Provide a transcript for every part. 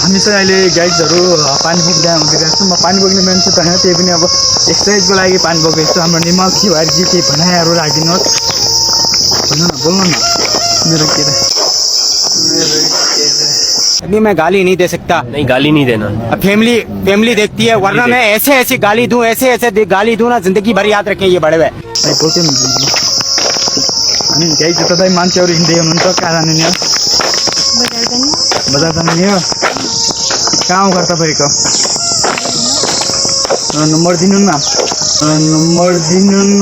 हामी चाहिँ अहिले गाइजहरू पानी बोक्दै आउँदैरहेको छौँ। म पानी बोक्ने मान्छे त होइन, त्यही पनि अब एक्सर्साइजको लागि पानी बोकेको छु। हाम्रो निर्मल तिवारीजी केही भनाइहरू राखिदिनुहोस्। भन्नु न, बोल्नु न। मेरो के रे नहीं, मैं गाली नहीं दे सकता। नहीं, गाली नहीं देना। फैमिली देखती है, वरना मैं ऐसे गाली दूं, ऐसे गाली दूं ना, जिंदगी भर याद रखें ये बड़े हुए। बोल्थ्यो नि अनि गाइज यता चाहिँ मान्छेहरू हिँड्दै हुनुहुन्छ। कहाँ जाने नि हो? बजार जाने नि हो? कहाँ हो घर तपाईँको? नम्बर दिनु न, नम्बर दिनु न।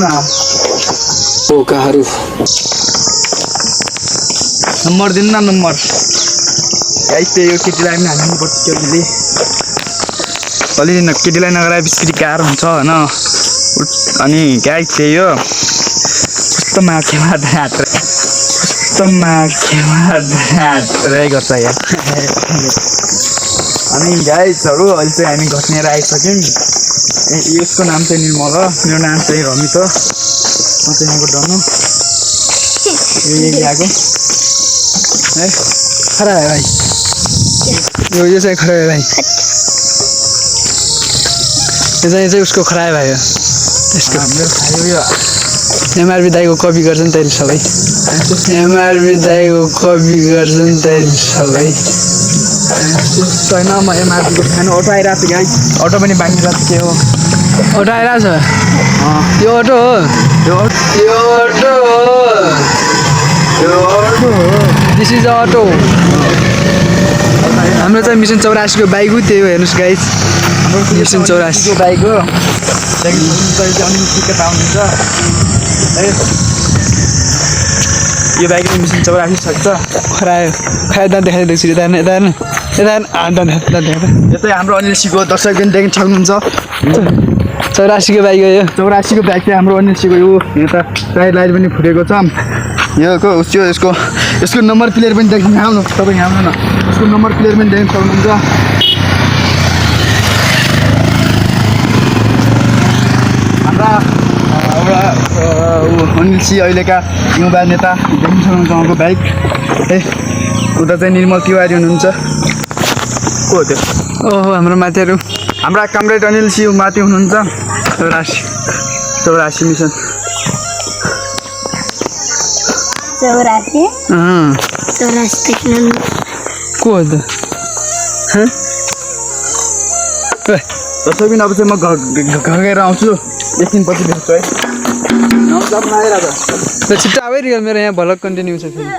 बोकाहरू नम्बर दिनु न, नम्बर। गाइज त्यही हो, केटीलाई पनि हाल्नुपर्छ केटीले। अलि केटीलाई नगराएपछि फेरि गाह्रो हुन्छ होइन। अनि गाइज त्यही हो, कस्तो माखेमा गर्छ यहाँ। अनि गाइजहरू अहिले चाहिँ हामी घट्नेर आइसक्यौँ। यसको नाम चाहिँ निर्मल हो, मेरो नाम चाहिँ रमित हो। म चाहिँ यहाँको डनु आएको है। खरा है भाइ, यो चाहिँ खरा है भाइ। यो चाहिँ उसको खरायो भाइ हो। यसको मेरो खायो यो। एमआरबी दाइको कपी गर्छन् तैँले सबै। एमआरबी दाइको कपी गर्छन् तैँले सबै। छैन, म एमआरपीको खानु अटो आइरहेको छु गाइस। अटो पनि बाँधिरहेको छु। के हो अटो आइरहेको छ? यो अटो हो, यो अटो हो। This is auto. हाम्रो चाहिँ मिसन 84 को बाइक हो। त्यही हो, हेर्नुहोस् गाइस, मिसन 84 को बाइक हो। यो बाइक मिसन 84 सक्छ। खरायो दाँत देखाइदिएको छु। यता यो चाहिँ हाम्रो अनिल सीको दर्शक पनि देख्न सक्नुहुन्छ। 84 को बाइक हो यो। 84 को बाइक चाहिँ हाम्रो अनिल सीको हो। यो त टायर लाइट पनि फुटेको छ। यसको नम्बर प्लेट पनि देख्न आउनु तपाईँ। आउनु न, यसको नम्बर प्लेट पनि देख्न सक्नुहुन्छ। हाम्रा एउटा अनिल सी अहिलेका युवा नेता देख्न सक्नुहुन्छ उहाँको बाइक। उता चाहिँ निर्मल तिवारी हुनुहुन्छ। को हो त्यो? ओहो, हाम्रो माथिहरू हाम्रा कमरेड अनिल सी माथि हुनुहुन्छ। 84 मिसन 84 को हो त? तसै पनि अब चाहिँ म घर गएर आउँछु। एकछिनपछि भेट्छु है। छिट्टो आइरहेको मेरो यहाँ भ्लग कन्टिन्यू छ फेरि।